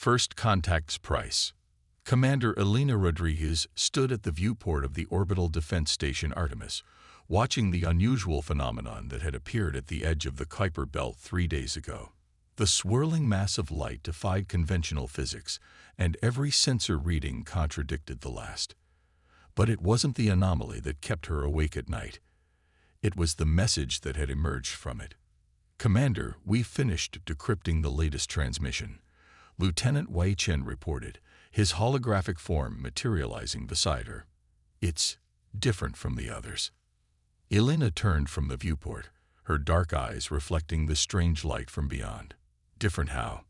First Contact's price. Commander Elena Rodriguez stood at the viewport of the orbital defense station Artemis, watching the unusual phenomenon that had appeared at the edge of the Kuiper Belt 3 days ago. The swirling mass of light defied conventional physics, and every sensor reading contradicted the last. But it wasn't the anomaly that kept her awake at night. It was the message that had emerged from it. "Commander, we've finished decrypting the latest transmission," Lieutenant Wei Chen reported, his holographic form materializing beside her. "It's different from the others." Elena turned from the viewport, her dark eyes reflecting the strange light from beyond. Different how?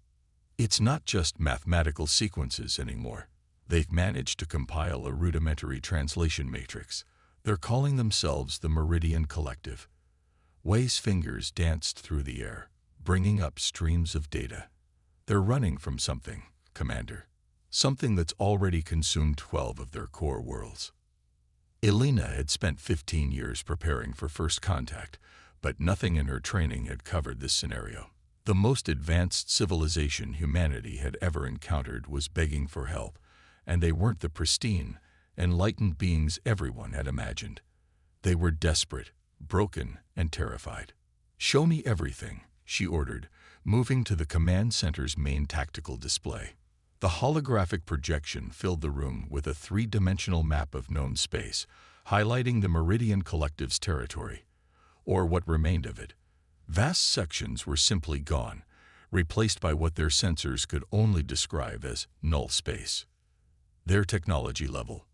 It's not just mathematical sequences anymore. They've managed to compile a rudimentary translation matrix. They're calling themselves the Meridian Collective. Wei's fingers danced through the air, bringing up streams of data. They're running from something, Commander. Something that's already consumed 12 of their core worlds. Elena had spent 15 years preparing for First Contact, but nothing in her training had covered this scenario. The most advanced civilization humanity had ever encountered was begging for help, and they weren't the pristine, enlightened beings everyone had imagined. They were desperate, broken, and terrified. "Show me everything," she ordered, moving to the command center's main tactical display. The holographic projection filled the room with a three-dimensional map of known space, highlighting the Meridian Collective's territory, or what remained of it. Vast sections were simply gone, replaced by what their sensors could only describe as null space. "Their technology level?"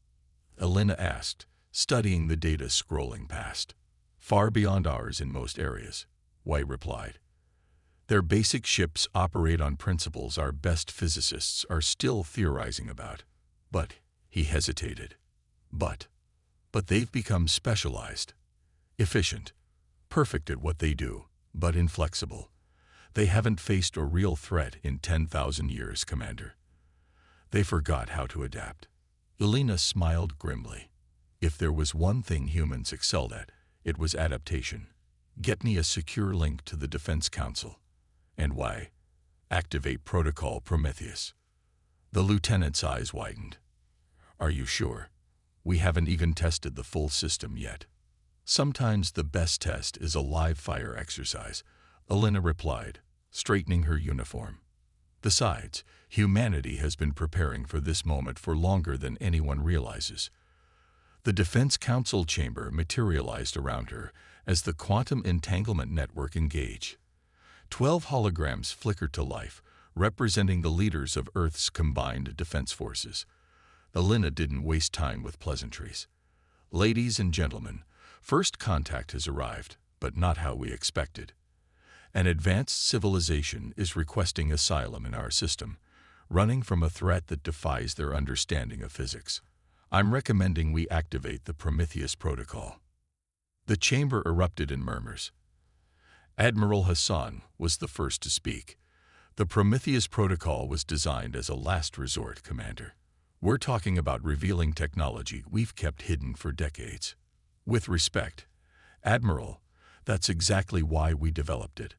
Elena asked, studying the data scrolling past. "Far beyond ours in most areas," Wei replied. "Their basic ships operate on principles our best physicists are still theorizing about." "But," he hesitated, but they've become specialized, efficient, perfect at what they do, but inflexible. They haven't faced a real threat in 10,000 years, Commander. They forgot how to adapt." Elena smiled grimly. If there was one thing humans excelled at, it was adaptation. "Get me a secure link to the Defense Council." "And why?" "Activate Protocol Prometheus." The lieutenant's eyes widened. "Are you sure? We haven't even tested the full system yet." "Sometimes the best test is a live fire exercise," Elena replied, straightening her uniform. "Besides, humanity has been preparing for this moment for longer than anyone realizes." The Defense Council chamber materialized around her as the quantum entanglement network engaged. 12 holograms flickered to life, representing the leaders of Earth's combined defense forces. Elena didn't waste time with pleasantries. "Ladies and gentlemen, First Contact has arrived, but not how we expected. An advanced civilization is requesting asylum in our system, running from a threat that defies their understanding of physics. I'm recommending we activate the Prometheus Protocol." The chamber erupted in murmurs. Admiral Hassan was the first to speak. "The Prometheus Protocol was designed as a last resort, Commander. We're talking about revealing technology we've kept hidden for decades." "With respect, Admiral, that's exactly why we developed it,"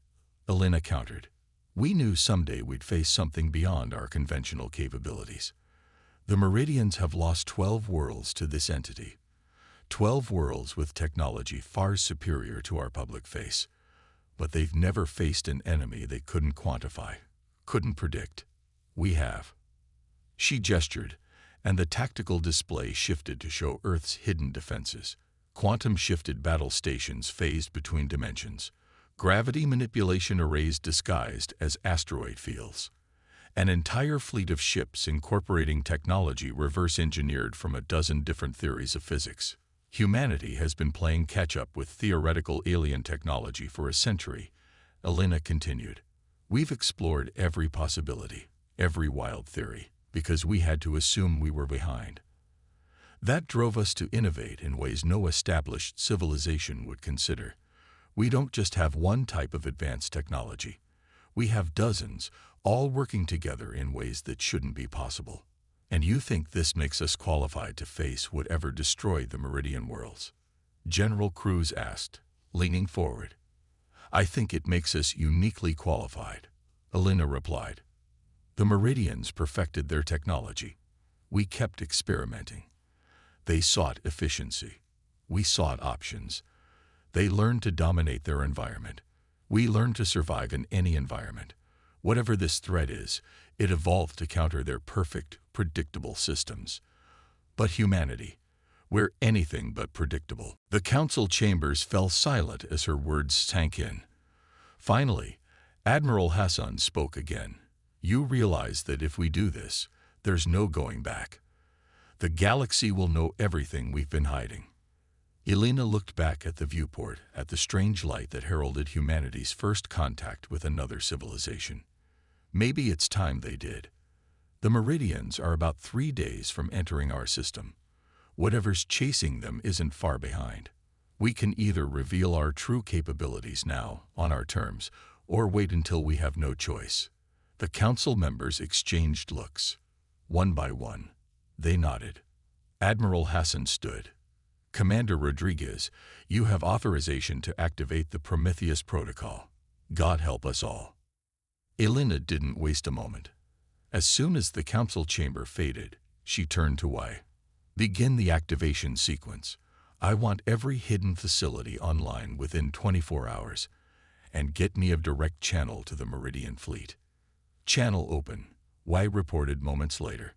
Elena countered. "We knew someday we'd face something beyond our conventional capabilities. The Meridians have lost 12 worlds to this entity. 12 worlds with technology far superior to our public face. But they've never faced an enemy they couldn't quantify, couldn't predict. We have." She gestured, and the tactical display shifted to show Earth's hidden defenses. Quantum-shifted battle stations phased between dimensions. Gravity manipulation arrays disguised as asteroid fields. An entire fleet of ships incorporating technology reverse-engineered from a dozen different theories of physics. "Humanity has been playing catch-up with theoretical alien technology for a century," Elena continued. "We've explored every possibility, every wild theory, because we had to assume we were behind. That drove us to innovate in ways no established civilization would consider. We don't just have one type of advanced technology. We have dozens, all working together in ways that shouldn't be possible. And you think this makes us qualified to face whatever destroyed the Meridian worlds?" General Cruz asked, leaning forward. "I think it makes us uniquely qualified," Elena replied. The Meridians perfected their technology. We kept experimenting. They sought efficiency. We sought options. They learned to dominate their environment. We learned to survive in any environment. Whatever this threat is, it evolved to counter their perfect, predictable systems. But humanity, we're anything but predictable. The council chambers fell silent as her words sank in. Finally, Admiral Hassan spoke again. You realize that if we do this, there's no going back. The galaxy will know everything we've been hiding. Elena looked back at the viewport, at the strange light that heralded humanity's first contact with another civilization. Maybe it's time they did. The Meridians are about 3 days from entering our system. Whatever's chasing them isn't far behind. We can either reveal our true capabilities now, on our terms, or wait until we have no choice. The council members exchanged looks. One by one, they nodded. Admiral Hassan stood. Commander Rodriguez, you have authorization to activate the Prometheus Protocol. God help us all. Elena didn't waste a moment. As soon as the council chamber faded, she turned to Y. Begin the activation sequence. I want every hidden facility online within 24 hours, and get me a direct channel to the Meridian fleet. Channel open, Y reported moments later.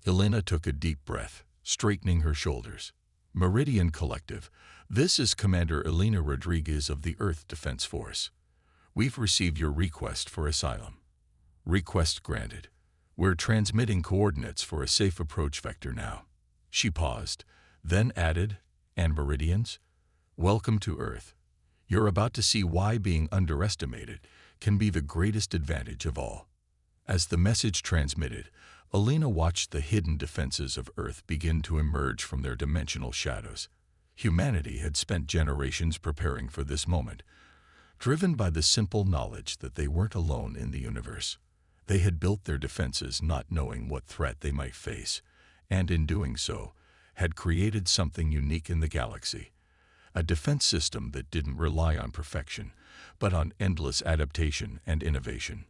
Elena took a deep breath, straightening her shoulders. Meridian Collective, this is Commander Elena Rodriguez of the Earth Defense Force. We've received your request for asylum. Request granted. We're transmitting coordinates for a safe approach vector now. She paused, then added, and Meridians? Welcome to Earth. You're about to see why being underestimated can be the greatest advantage of all. As the message transmitted, Elena watched the hidden defenses of Earth begin to emerge from their dimensional shadows. Humanity had spent generations preparing for this moment, driven by the simple knowledge that they weren't alone in the universe. They had built their defenses not knowing what threat they might face, and in doing so, had created something unique in the galaxy. A defense system that didn't rely on perfection, but on endless adaptation and innovation.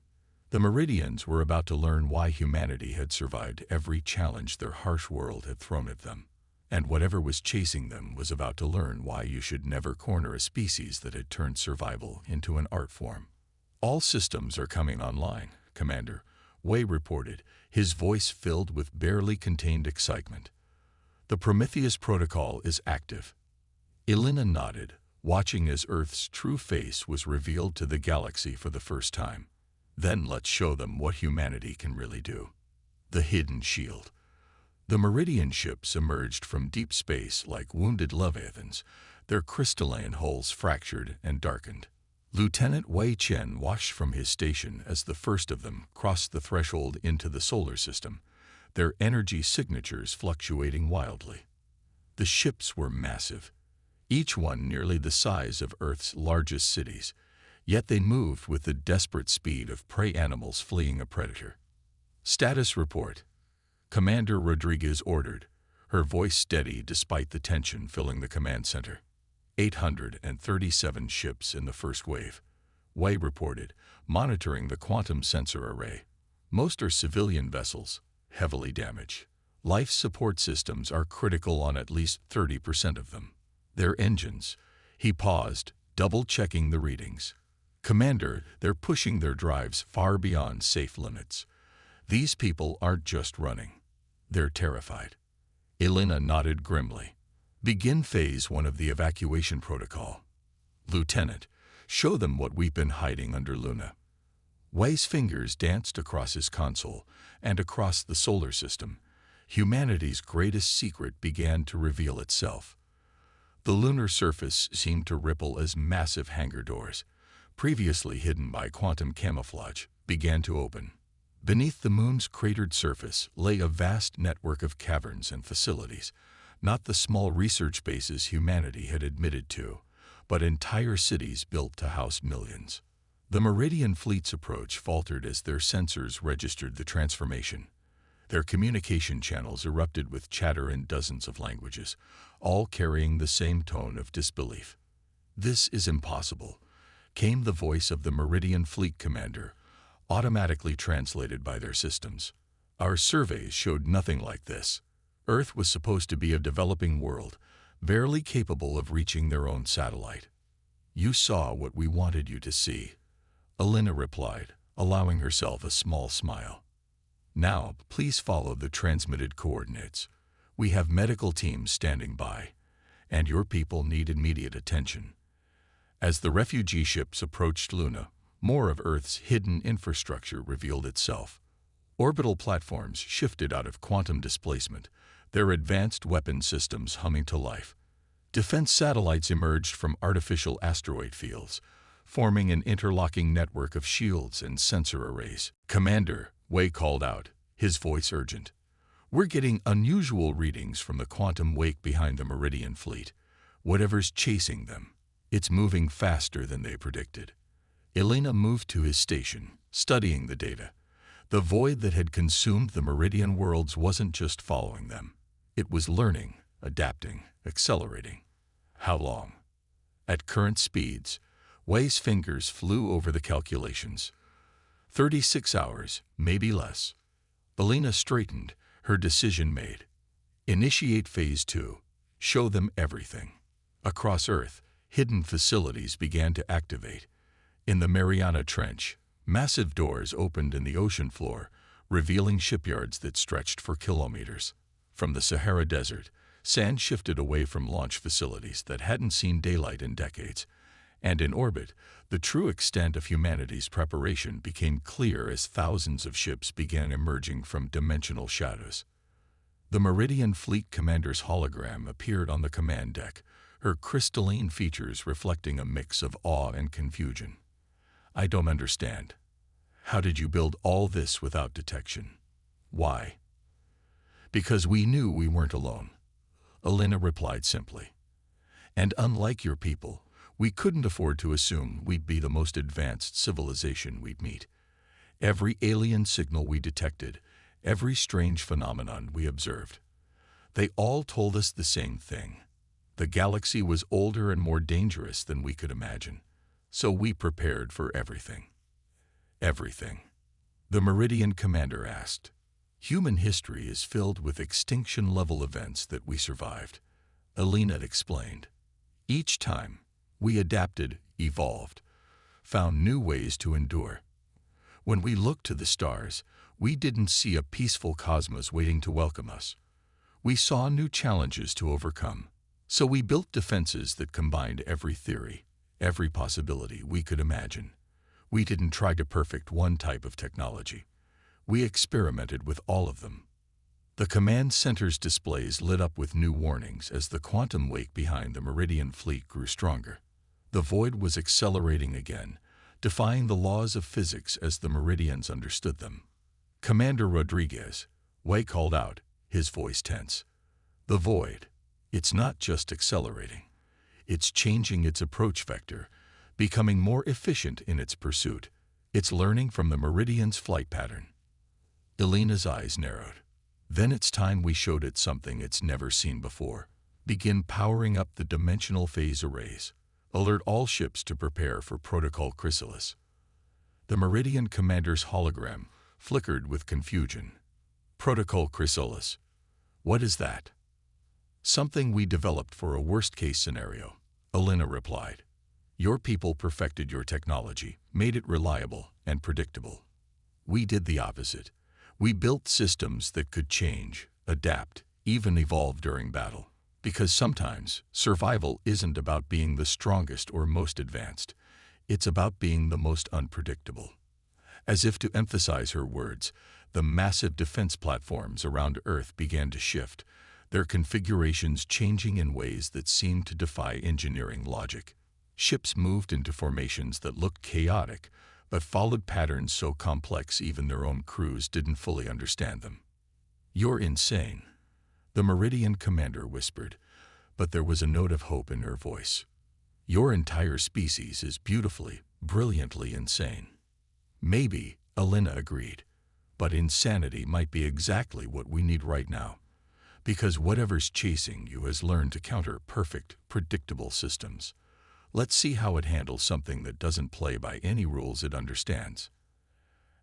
The Meridians were about to learn why humanity had survived every challenge their harsh world had thrown at them. And whatever was chasing them was about to learn why you should never corner a species that had turned survival into an art form. All systems are coming online, Commander, Wei reported, his voice filled with barely contained excitement. The Prometheus Protocol is active. Elena nodded, watching as Earth's true face was revealed to the galaxy for the first time. Then let's show them what humanity can really do. The Hidden Shield. The Meridian ships emerged from deep space like wounded leviathans, their crystalline hulls fractured and darkened. Lieutenant Wei Chen watched from his station as the first of them crossed the threshold into the solar system, their energy signatures fluctuating wildly. The ships were massive, each one nearly the size of Earth's largest cities, yet they moved with the desperate speed of prey animals fleeing a predator. Status report. Commander Rodriguez ordered, her voice steady despite the tension filling the command center. 837 ships in the first wave. Wei reported, monitoring the quantum sensor array. Most are civilian vessels, heavily damaged. Life support systems are critical on at least 30% of them. Their engines. He paused, double-checking the readings. Commander, they're pushing their drives far beyond safe limits. These people aren't just running. They're terrified. Elena nodded grimly. Begin Phase 1 of the evacuation protocol. Lieutenant, show them what we've been hiding under Luna. Wei's fingers danced across his console and across the solar system. Humanity's greatest secret began to reveal itself. The lunar surface seemed to ripple as massive hangar doors, previously hidden by quantum camouflage, began to open. Beneath the moon's cratered surface lay a vast network of caverns and facilities, not the small research bases humanity had admitted to, but entire cities built to house millions. The Meridian fleet's approach faltered as their sensors registered the transformation. Their communication channels erupted with chatter in dozens of languages, all carrying the same tone of disbelief. "This is impossible," came the voice of the Meridian fleet commander, automatically translated by their systems. Our surveys showed nothing like this. Earth was supposed to be a developing world, barely capable of reaching their own satellite. You saw what we wanted you to see, Elena replied, allowing herself a small smile. Now, please follow the transmitted coordinates. We have medical teams standing by, and your people need immediate attention. As the refugee ships approached Luna, more of Earth's hidden infrastructure revealed itself. Orbital platforms shifted out of quantum displacement, their advanced weapon systems humming to life. Defense satellites emerged from artificial asteroid fields, forming an interlocking network of shields and sensor arrays. "Commander," Wei called out, his voice urgent. "We're getting unusual readings from the quantum wake behind the Meridian fleet. Whatever's chasing them, it's moving faster than they predicted." Elena moved to his station, studying the data. The void that had consumed the Meridian worlds wasn't just following them. It was learning, adapting, accelerating. How long? At current speeds, Wei's fingers flew over the calculations. 36 hours, maybe less. Elena straightened, her decision made. Initiate Phase 2. Show them everything. Across Earth, hidden facilities began to activate. In the Mariana Trench, massive doors opened in the ocean floor, revealing shipyards that stretched for kilometers. From the Sahara Desert, sand shifted away from launch facilities that hadn't seen daylight in decades. And in orbit, the true extent of humanity's preparation became clear as thousands of ships began emerging from dimensional shadows. The Meridian Fleet Commander's hologram appeared on the command deck, her crystalline features reflecting a mix of awe and confusion. "I don't understand. How did you build all this without detection?" "Why?" "Because we knew we weren't alone," Elena replied simply. "And unlike your people, we couldn't afford to assume we'd be the most advanced civilization we'd meet. Every alien signal we detected, every strange phenomenon we observed, they all told us the same thing. The galaxy was older and more dangerous than we could imagine. So we prepared for everything." "Everything?" the Meridian Commander asked. "Human history is filled with extinction-level events that we survived," Elena explained. "Each time, we adapted, evolved, found new ways to endure. When we looked to the stars, we didn't see a peaceful cosmos waiting to welcome us. We saw new challenges to overcome. So we built defenses that combined every theory, every possibility we could imagine. We didn't try to perfect one type of technology. We experimented with all of them." The command center's displays lit up with new warnings as the quantum wake behind the Meridian fleet grew stronger. The void was accelerating again, defying the laws of physics as the Meridians understood them. "Commander Rodriguez," Wei called out, his voice tense. "The void, it's not just accelerating. It's changing its approach vector, becoming more efficient in its pursuit. It's learning from the Meridian's flight pattern." Elena's eyes narrowed. "Then it's time we showed it something it's never seen before. Begin powering up the dimensional phase arrays. Alert all ships to prepare for Protocol Chrysalis." The Meridian Commander's hologram flickered with confusion. "Protocol Chrysalis? What is that?" "Something we developed for a worst-case scenario," Elena replied. "Your people perfected your technology, made it reliable and predictable. We did the opposite. We built systems that could change, adapt, even evolve during battle. Because sometimes, survival isn't about being the strongest or most advanced. It's about being the most unpredictable." As if to emphasize her words, the massive defense platforms around Earth began to shift, their configurations changing in ways that seemed to defy engineering logic. Ships moved into formations that looked chaotic, but followed patterns so complex even their own crews didn't fully understand them. "You're insane," the Meridian Commander whispered, but there was a note of hope in her voice. "Your entire species is beautifully, brilliantly insane." "Maybe," Elena agreed, "but insanity might be exactly what we need right now. Because whatever's chasing you has learned to counter perfect, predictable systems. Let's see how it handles something that doesn't play by any rules it understands."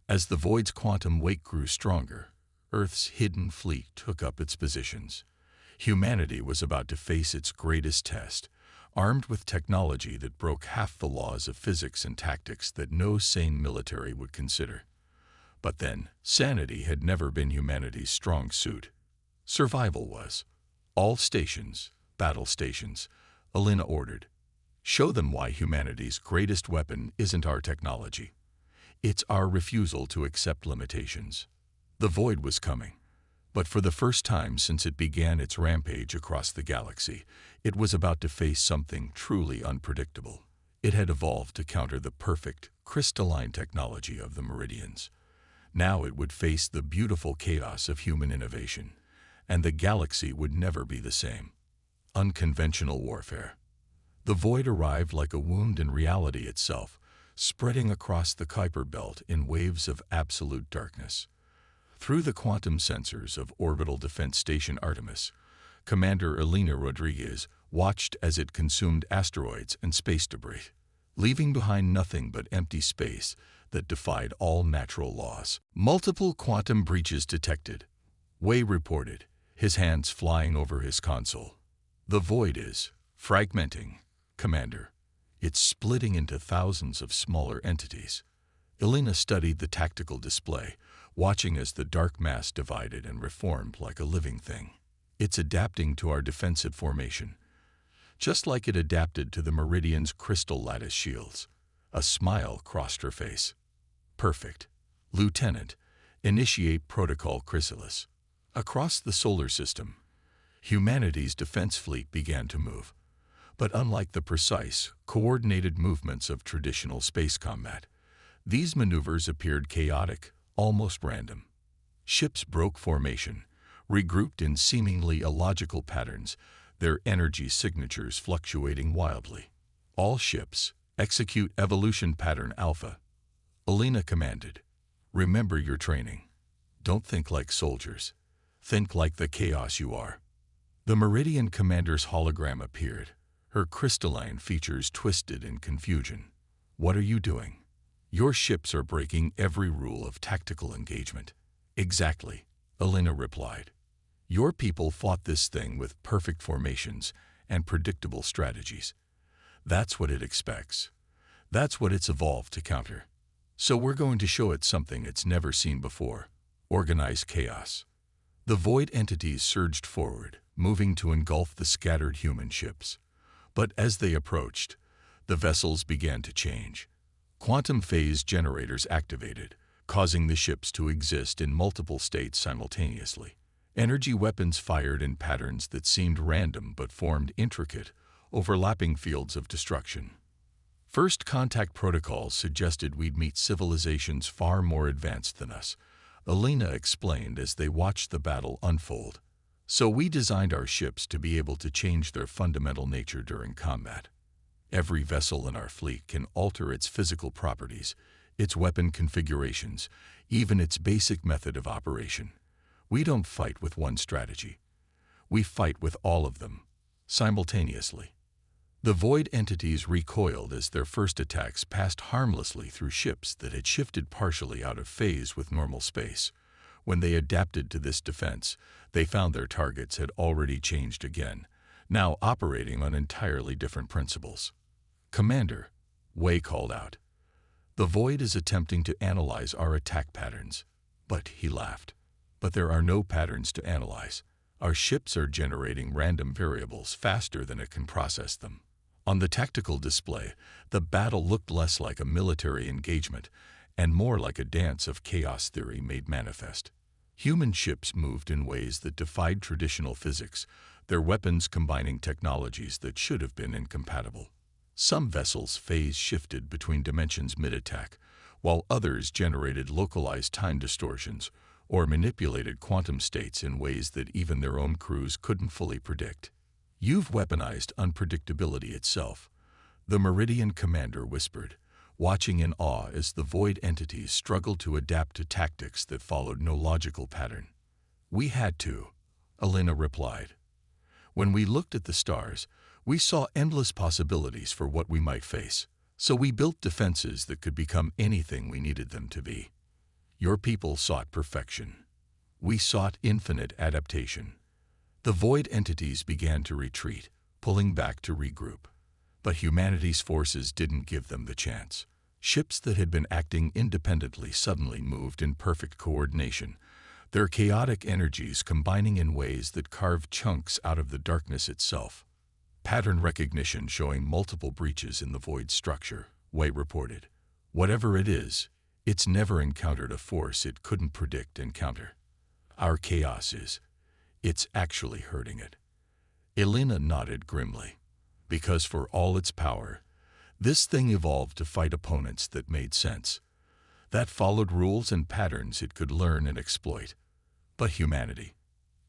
As the Void's quantum wake grew stronger, Earth's hidden fleet took up its positions. Humanity was about to face its greatest test, armed with technology that broke half the laws of physics and tactics that no sane military would consider. But then, sanity had never been humanity's strong suit. Survival was. All stations, battle stations, Alina ordered. Show them why humanity's greatest weapon isn't our technology. It's our refusal to accept limitations. The Void was coming. But for the first time since it began its rampage across the galaxy, it was about to face something truly unpredictable. It had evolved to counter the perfect, crystalline technology of the Meridians. Now it would face the beautiful chaos of human innovation, and the galaxy would never be the same. Unconventional warfare. The Void arrived like a wound in reality itself, spreading across the Kuiper Belt in waves of absolute darkness. Through the quantum sensors of Orbital Defense Station Artemis, Commander Alina Rodriguez watched as it consumed asteroids and space debris, leaving behind nothing but empty space that defied all natural laws. Multiple quantum breaches detected, Way reported, his hands flying over his console. The Void is fragmenting, Commander. It's splitting into thousands of smaller entities. Alina studied the tactical display, watching as the dark mass divided and reformed like a living thing. It's adapting to our defensive formation, just like it adapted to the Meridian's crystal lattice shields. A smile crossed her face. Perfect. Lieutenant, initiate Protocol Chrysalis. Across the solar system, humanity's defense fleet began to move. But unlike the precise, coordinated movements of traditional space combat, these maneuvers appeared chaotic, almost random. Ships broke formation, regrouped in seemingly illogical patterns, their energy signatures fluctuating wildly. All ships, execute evolution pattern Alpha. Alina commanded. Remember your training. Don't think like soldiers. Think like the chaos you are. The Meridian commander's hologram appeared, her crystalline features twisted in confusion. What are you doing? Your ships are breaking every rule of tactical engagement. Exactly, Alina replied. Your people fought this thing with perfect formations and predictable strategies. That's what it expects. That's what it's evolved to counter. So we're going to show it something it's never seen before: organized chaos. The Void entities surged forward, moving to engulf the scattered human ships. But as they approached, the vessels began to change. Quantum phase generators activated, causing the ships to exist in multiple states simultaneously. Energy weapons fired in patterns that seemed random but formed intricate, overlapping fields of destruction. First contact protocols suggested we'd meet civilizations far more advanced than us, Alina explained as they watched the battle unfold. So we designed our ships to be able to change their fundamental nature during combat. Every vessel in our fleet can alter its physical properties, its weapon configurations, even its basic method of operation. We don't fight with one strategy. We fight with all of them, simultaneously. The Void entities recoiled as their first attacks passed harmlessly through ships that had shifted partially out of phase with normal space. When they adapted to this defense, they found their targets had already changed again, now operating on entirely different principles. Commander, Way called out. The Void is attempting to analyze our attack patterns. But he laughed. But there are no patterns to analyze. Our ships are generating random variables faster than it can process them. On the tactical display, the battle looked less like a military engagement and more like a dance of chaos theory made manifest. Human ships moved in ways that defied traditional physics, their weapons combining technologies that should have been incompatible. Some vessels phase shifted between dimensions mid-attack, while others generated localized time distortions or manipulated quantum states in ways that even their own crews couldn't fully predict. You've weaponized unpredictability itself, the Meridian commander whispered, watching in awe as the Void entities struggled to adapt to tactics that followed no logical pattern. We had to, Alina replied. When we looked at the stars, we saw endless possibilities for what we might face, so we built defenses that could become anything we needed them to be. Your people sought perfection. We sought infinite adaptation. The void entities began to retreat, pulling back to regroup. But humanity's forces didn't give them the chance. Ships that had been acting independently suddenly moved in perfect coordination, their chaotic energies combining in ways that carved chunks out of the darkness itself. Pattern recognition showing multiple breaches in the void structure, White reported. Whatever it is, it's never encountered a force it couldn't predict and counter. Our chaos it's actually hurting it. Elena nodded grimly. Because for all its power, this thing evolved to fight opponents that made sense, that followed rules and patterns it could learn and exploit. But humanity.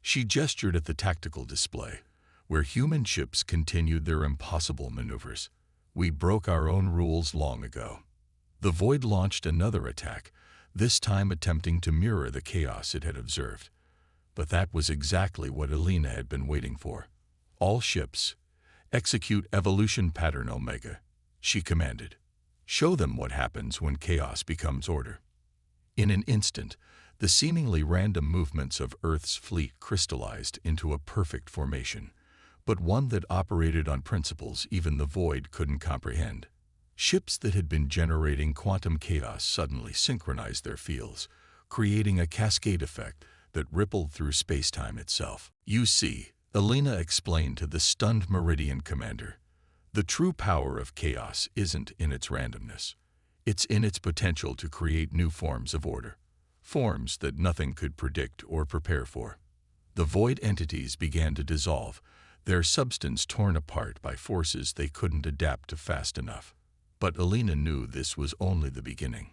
She gestured at the tactical display, where human ships continued their impossible maneuvers. We broke our own rules long ago. The void launched another attack, this time attempting to mirror the chaos it had observed. But that was exactly what Elena had been waiting for. All ships, execute evolution pattern Omega, she commanded. Show them what happens when chaos becomes order. In an instant, the seemingly random movements of Earth's fleet crystallized into a perfect formation, but one that operated on principles even the void couldn't comprehend. Ships that had been generating quantum chaos suddenly synchronized their fields, creating a cascade effect that rippled through space-time itself. You see, Elena explained to the stunned Meridian commander, the true power of chaos isn't in its randomness. It's in its potential to create new forms of order, forms that nothing could predict or prepare for. The void entities began to dissolve, their substance torn apart by forces they couldn't adapt to fast enough. But Elena knew this was only the beginning.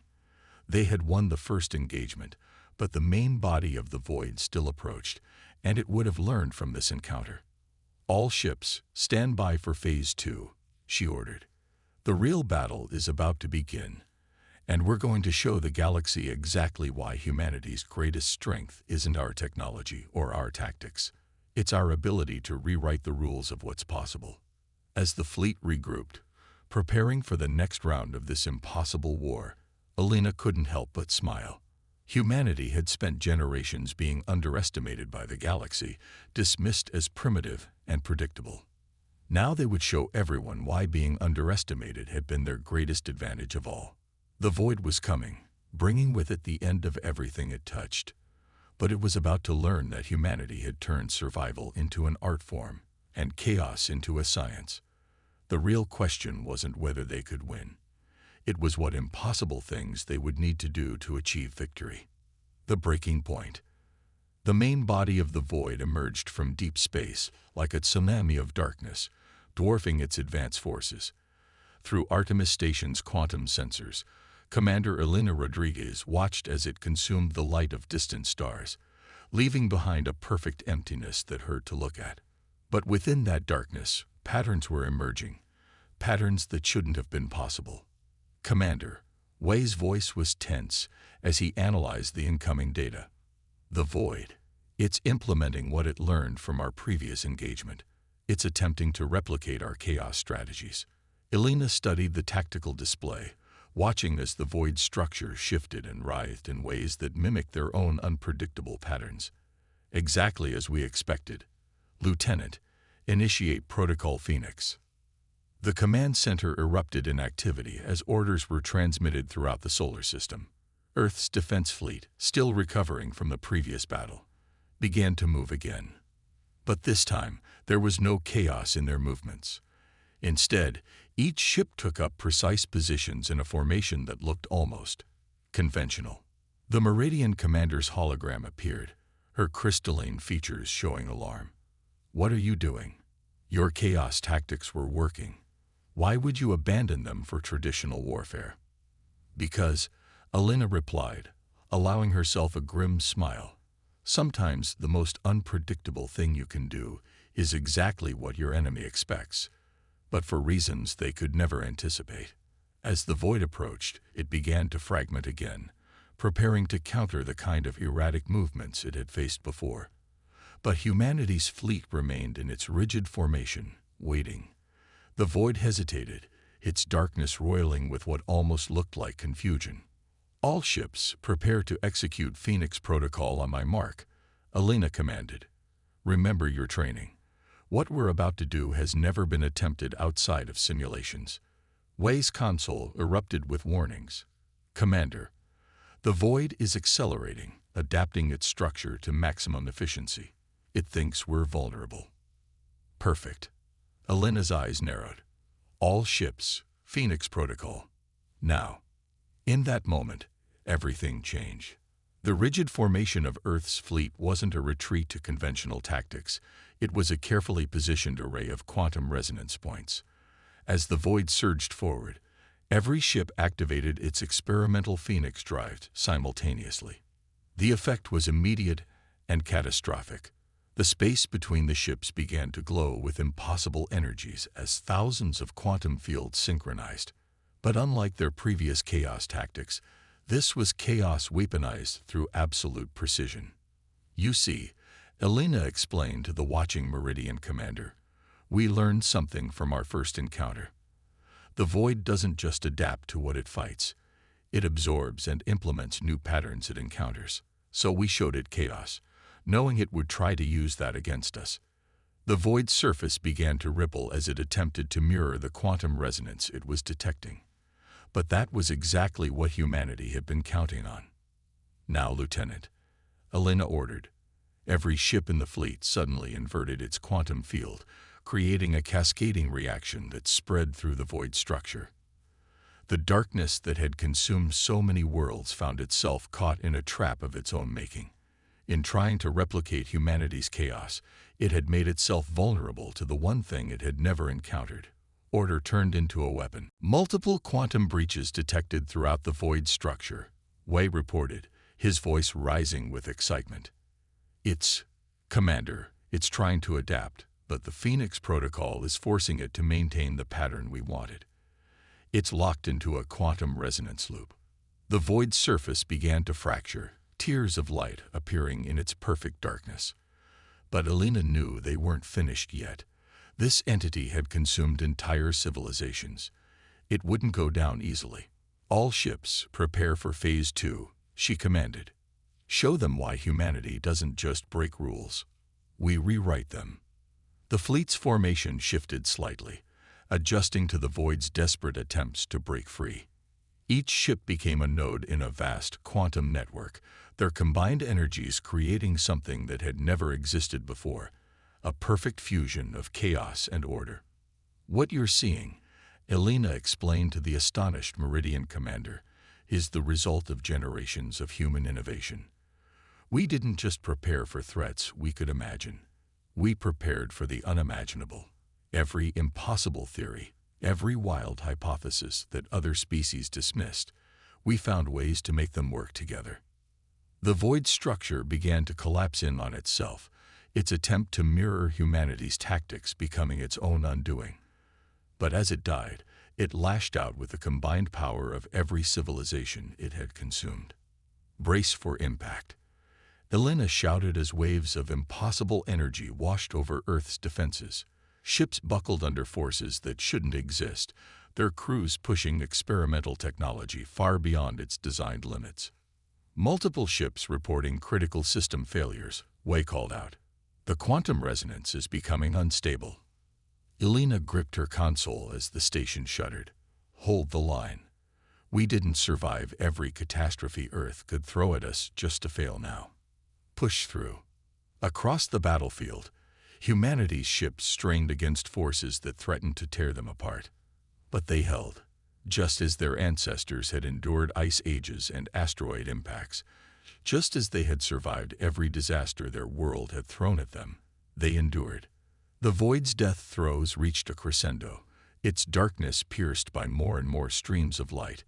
They had won the first engagement, but the main body of the void still approached, and it would have learned from this encounter. All ships, stand by for Phase 2, she ordered. The real battle is about to begin, and we're going to show the galaxy exactly why humanity's greatest strength isn't our technology or our tactics. It's our ability to rewrite the rules of what's possible. As the fleet regrouped, preparing for the next round of this impossible war, Elena couldn't help but smile. Humanity had spent generations being underestimated by the galaxy, dismissed as primitive and predictable. Now they would show everyone why being underestimated had been their greatest advantage of all. The void was coming, bringing with it the end of everything it touched. But it was about to learn that humanity had turned survival into an art form, and chaos into a science. The real question wasn't whether they could win. It was what impossible things they would need to do to achieve victory. The breaking point. The main body of the void emerged from deep space like a tsunami of darkness, dwarfing its advance forces. Through Artemis Station's quantum sensors, Commander Elena Rodriguez watched as it consumed the light of distant stars, leaving behind a perfect emptiness that hurt to look at. But within that darkness, patterns were emerging, patterns that shouldn't have been possible. Commander, Wei's voice was tense as he analyzed the incoming data. The void. It's implementing what it learned from our previous engagement. It's attempting to replicate our chaos strategies. Elena studied the tactical display, watching as the void structure shifted and writhed in ways that mimicked their own unpredictable patterns. Exactly as we expected. Lieutenant, initiate Protocol Phoenix. The command center erupted in activity as orders were transmitted throughout the solar system. Earth's defense fleet, still recovering from the previous battle, began to move again. But this time, there was no chaos in their movements. Instead, each ship took up precise positions in a formation that looked almost conventional. The Meridian commander's hologram appeared, her crystalline features showing alarm. What are you doing? Your chaos tactics were working. Why would you abandon them for traditional warfare? Because, Elena replied, allowing herself a grim smile. Sometimes the most unpredictable thing you can do is exactly what your enemy expects, but for reasons they could never anticipate. As the void approached, it began to fragment again, preparing to counter the kind of erratic movements it had faced before. But humanity's fleet remained in its rigid formation, waiting. The void hesitated, its darkness roiling with what almost looked like confusion. All ships, prepare to execute Phoenix Protocol on my mark, Elena commanded. Remember your training. What we're about to do has never been attempted outside of simulations. Wei's console erupted with warnings. Commander, the void is accelerating, adapting its structure to maximum efficiency. It thinks we're vulnerable. Perfect. Elena's eyes narrowed. All ships, Phoenix Protocol. Now. In that moment, everything changed. The rigid formation of Earth's fleet wasn't a retreat to conventional tactics. It was a carefully positioned array of quantum resonance points. As the void surged forward, every ship activated its experimental Phoenix drive simultaneously. The effect was immediate and catastrophic. The space between the ships began to glow with impossible energies as thousands of quantum fields synchronized. But unlike their previous chaos tactics, this was chaos weaponized through absolute precision. You see, Elena explained to the watching Meridian commander, we learned something from our first encounter. The void doesn't just adapt to what it fights. It absorbs and implements new patterns it encounters. So we showed it chaos, knowing it would try to use that against us. The void's surface began to ripple as it attempted to mirror the quantum resonance it was detecting. But that was exactly what humanity had been counting on. Now, Lieutenant, Elena ordered. Every ship in the fleet suddenly inverted its quantum field, creating a cascading reaction that spread through the void structure. The darkness that had consumed so many worlds found itself caught in a trap of its own making. In trying to replicate humanity's chaos, it had made itself vulnerable to the one thing it had never encountered. Order turned into a weapon. Multiple quantum breaches detected throughout the void structure, Wei reported, his voice rising with excitement. Commander, it's trying to adapt, but the Phoenix Protocol is forcing it to maintain the pattern we wanted. It's locked into a quantum resonance loop. The void's surface began to fracture, tears of light appearing in its perfect darkness. But Elena knew they weren't finished yet. This entity had consumed entire civilizations. It wouldn't go down easily. All ships, prepare for Phase 2, she commanded. Show them why humanity doesn't just break rules. We rewrite them. The fleet's formation shifted slightly, adjusting to the void's desperate attempts to break free. Each ship became a node in a vast quantum network, their combined energies creating something that had never existed before. A perfect fusion of chaos and order. What you're seeing, Elena explained to the astonished Meridian commander, is the result of generations of human innovation. We didn't just prepare for threats we could imagine. We prepared for the unimaginable. Every impossible theory, every wild hypothesis that other species dismissed, we found ways to make them work together. The void structure began to collapse in on itself, its attempt to mirror humanity's tactics becoming its own undoing. But as it died, it lashed out with the combined power of every civilization it had consumed. Brace for impact. Elena shouted as waves of impossible energy washed over Earth's defenses. Ships buckled under forces that shouldn't exist, their crews pushing experimental technology far beyond its designed limits. Multiple ships reporting critical system failures, Wei called out. The quantum resonance is becoming unstable. Elena gripped her console as the station shuddered. Hold the line. We didn't survive every catastrophe Earth could throw at us just to fail now. Push through. Across the battlefield, humanity's ships strained against forces that threatened to tear them apart. But they held, just as their ancestors had endured ice ages and asteroid impacts. Just as they had survived every disaster their world had thrown at them, they endured. The void's death throes reached a crescendo, its darkness pierced by more and more streams of light,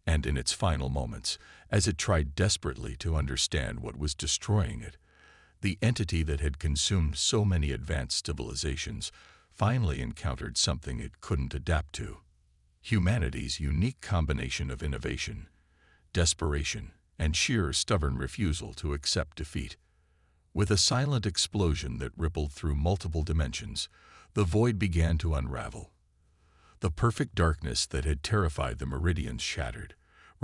and in its final moments, as it tried desperately to understand what was destroying it, the entity that had consumed so many advanced civilizations finally encountered something it couldn't adapt to. Humanity's unique combination of innovation, desperation, and sheer stubborn refusal to accept defeat. With a silent explosion that rippled through multiple dimensions, the void began to unravel. The perfect darkness that had terrified the Meridians shattered,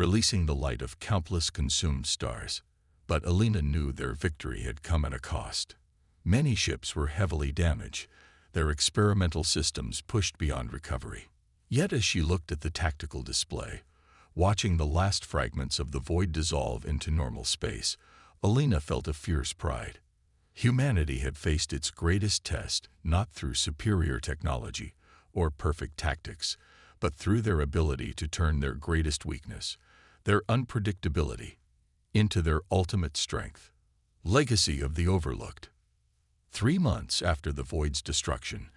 releasing the light of countless consumed stars. But Alina knew their victory had come at a cost. Many ships were heavily damaged, their experimental systems pushed beyond recovery. Yet as she looked at the tactical display, watching the last fragments of the void dissolve into normal space, Alina felt a fierce pride. Humanity had faced its greatest test not through superior technology or perfect tactics, but through their ability to turn their greatest weakness, their unpredictability, into their ultimate strength. Legacy of the Overlooked. 3 months after the Void's destruction,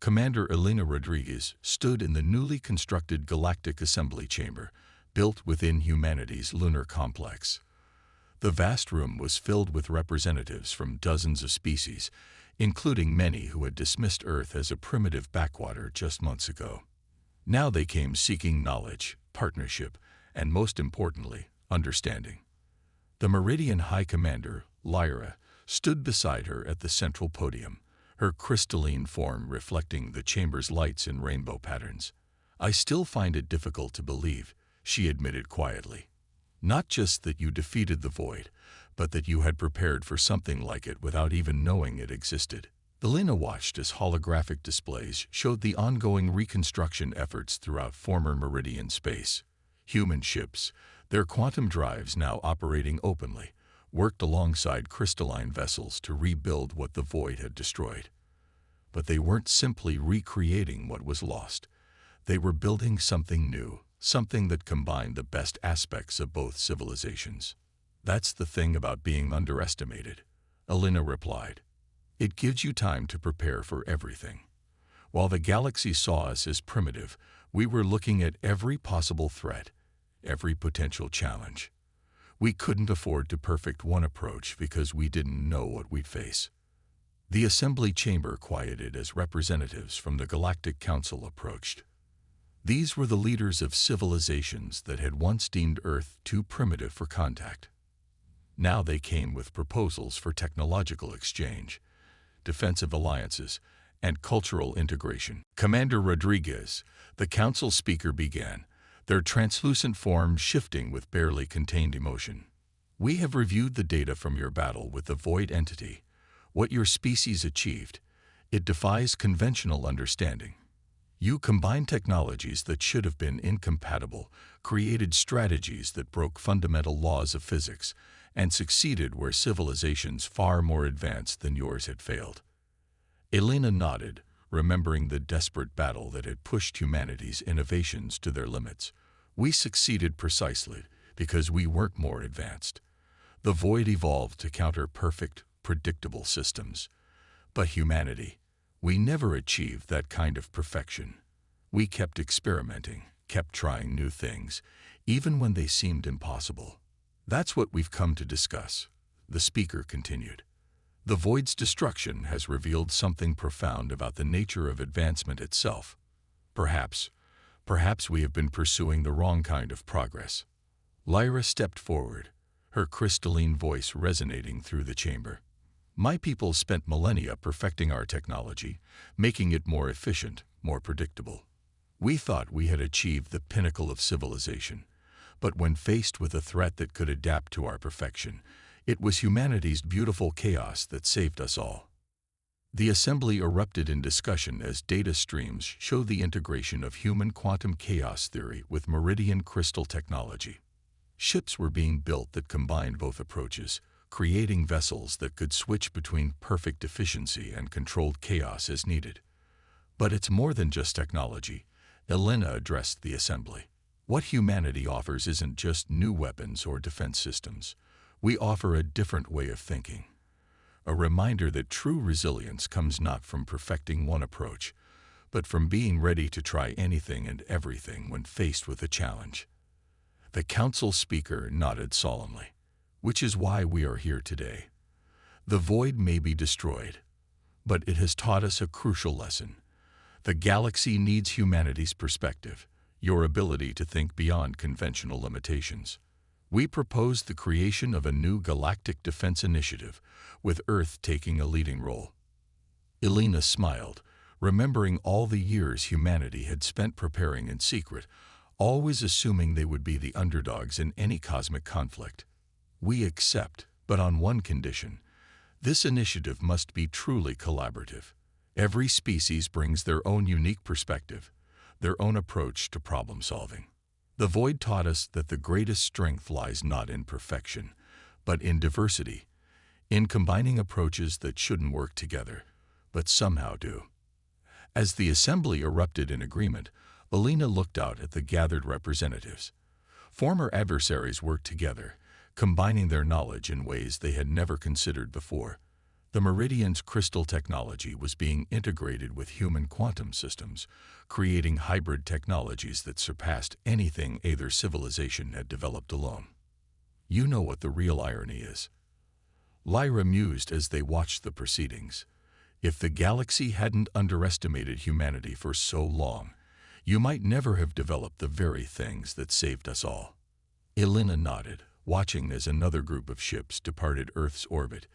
Commander Alina Rodriguez stood in the newly constructed Galactic Assembly Chamber, built within humanity's lunar complex. The vast room was filled with representatives from dozens of species, including many who had dismissed Earth as a primitive backwater just months ago. Now they came seeking knowledge, partnership, and most importantly, understanding. The Meridian High Commander, Lyra, stood beside her at the central podium, her crystalline form reflecting the chamber's lights in rainbow patterns. "I still find it difficult to believe," she admitted quietly. "Not just that you defeated the Void, but that you had prepared for something like it without even knowing it existed." Alina watched as holographic displays showed the ongoing reconstruction efforts throughout former Meridian space. Human ships, their quantum drives now operating openly, worked alongside crystalline vessels to rebuild what the Void had destroyed. But they weren't simply recreating what was lost. They were building something new, something that combined the best aspects of both civilizations. "That's the thing about being underestimated," Alina replied. "It gives you time to prepare for everything. While the galaxy saw us as primitive, we were looking at every possible threat, every potential challenge. We couldn't afford to perfect one approach because we didn't know what we'd face." The assembly chamber quieted as representatives from the Galactic Council approached. These were the leaders of civilizations that had once deemed Earth too primitive for contact. Now they came with proposals for technological exchange, defensive alliances, and cultural integration. Commander Rodriguez, the council speaker, began, their translucent forms shifting with barely contained emotion. "We have reviewed the data from your battle with the Void entity. What your species achieved, it defies conventional understanding. You combined technologies that should have been incompatible, created strategies that broke fundamental laws of physics, and succeeded where civilizations far more advanced than yours had failed." Alina nodded, remembering the desperate battle that had pushed humanity's innovations to their limits. "We succeeded precisely because we weren't more advanced. The Void evolved to counter perfect, predictable systems. But humanity, we never achieved that kind of perfection. We kept experimenting, kept trying new things, even when they seemed impossible. That's what we've come to discuss," the speaker continued. "The Void's destruction has revealed something profound about the nature of advancement itself. Perhaps we have been pursuing the wrong kind of progress." Lyra stepped forward, her crystalline voice resonating through the chamber. "My people spent millennia perfecting our technology, making it more efficient, more predictable. We thought we had achieved the pinnacle of civilization, but when faced with a threat that could adapt to our perfection, it was humanity's beautiful chaos that saved us all." The assembly erupted in discussion as data streams showed the integration of human quantum chaos theory with Meridian crystal technology. Ships were being built that combined both approaches, creating vessels that could switch between perfect efficiency and controlled chaos as needed. "But it's more than just technology," Alina addressed the assembly. "What humanity offers isn't just new weapons or defense systems. We offer a different way of thinking. A reminder that true resilience comes not from perfecting one approach, but from being ready to try anything and everything when faced with a challenge." The council speaker nodded solemnly. "Which is why we are here today. The Void may be destroyed, but it has taught us a crucial lesson. The galaxy needs humanity's perspective, your ability to think beyond conventional limitations. We propose the creation of a new galactic defense initiative, with Earth taking a leading role." Alina smiled, remembering all the years humanity had spent preparing in secret, always assuming they would be the underdogs in any cosmic conflict. We accept, but on one condition: this initiative must be truly collaborative. Every species brings their own unique perspective, their own approach to problem solving. The void taught us that the greatest strength lies not in perfection, but in diversity, in combining approaches that shouldn't work together, but somehow do. As the assembly erupted in agreement, Alina looked out at the gathered representatives. Former adversaries worked together, combining their knowledge in ways they had never considered before. The Meridian's crystal technology was being integrated with human quantum systems, creating hybrid technologies that surpassed anything either civilization had developed alone. You know what the real irony is. Lyra mused as they watched the proceedings. If the galaxy hadn't underestimated humanity for so long, you might never have developed the very things that saved us all. Elena nodded, watching as another group of ships departed Earth's orbit,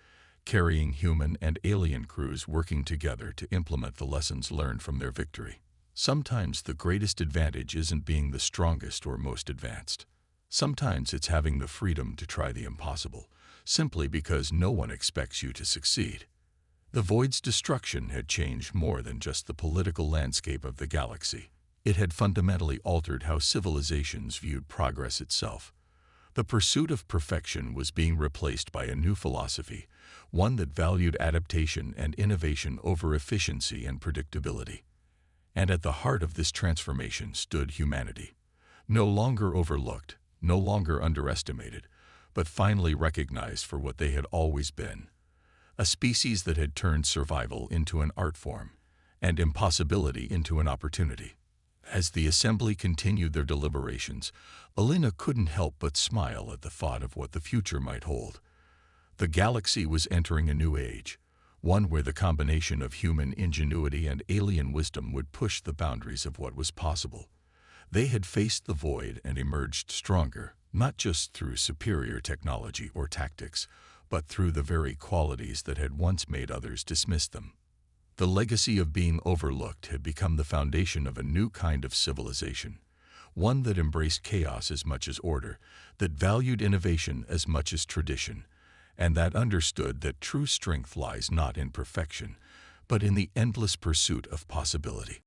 carrying human and alien crews working together to implement the lessons learned from their victory. Sometimes the greatest advantage isn't being the strongest or most advanced. Sometimes it's having the freedom to try the impossible, simply because no one expects you to succeed. The Void's destruction had changed more than just the political landscape of the galaxy. It had fundamentally altered how civilizations viewed progress itself. The pursuit of perfection was being replaced by a new philosophy, one that valued adaptation and innovation over efficiency and predictability. And at the heart of this transformation stood humanity. No longer overlooked, no longer underestimated, but finally recognized for what they had always been. A species that had turned survival into an art form, and impossibility into an opportunity. As the assembly continued their deliberations, Alina couldn't help but smile at the thought of what the future might hold. The galaxy was entering a new age, one where the combination of human ingenuity and alien wisdom would push the boundaries of what was possible. They had faced the void and emerged stronger, not just through superior technology or tactics, but through the very qualities that had once made others dismiss them. The legacy of being overlooked had become the foundation of a new kind of civilization, one that embraced chaos as much as order, that valued innovation as much as tradition, and that understood that true strength lies not in perfection, but in the endless pursuit of possibility.